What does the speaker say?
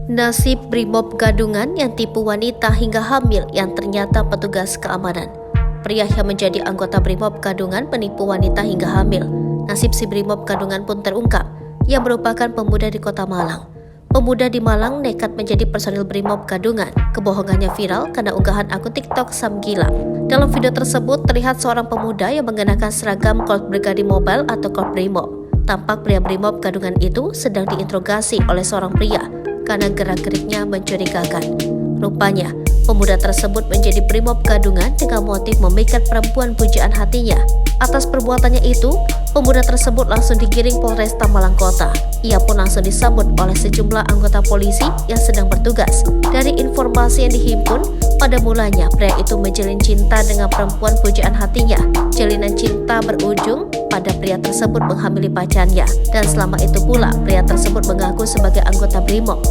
Nasib Brimob Gadungan yang tipu wanita hingga hamil yang ternyata petugas keamanan. Pria yang menjadi anggota Brimob Gadungan penipu wanita hingga hamil. Nasib si Brimob Gadungan pun terungkap, yang merupakan pemuda di kota Malang. Pemuda di Malang nekat menjadi personil Brimob Gadungan. Kebohongannya viral karena unggahan akun TikTok Sam Gilang. Dalam video tersebut terlihat seorang pemuda yang mengenakan seragam Korps Brigade Mobile atau Korps Brimob. Tampak pria Brimob Gadungan itu sedang diinterogasi oleh seorang pria karena gerak-geriknya mencurigakan. Rupanya, pemuda tersebut menjadi Brimob Gadungan dengan motif memikat perempuan pujaan hatinya. Atas perbuatannya itu, pemuda tersebut langsung digiring Polresta Malang Kota. Ia pun langsung disambut oleh sejumlah anggota polisi yang sedang bertugas. Dari informasi yang dihimpun, pada mulanya pria itu menjalin cinta dengan perempuan pujaan hatinya. Jalinan cinta berujung pada pria tersebut menghamili pacarnya. Dan selama itu pula, pria tersebut mengaku sebagai anggota Brimob.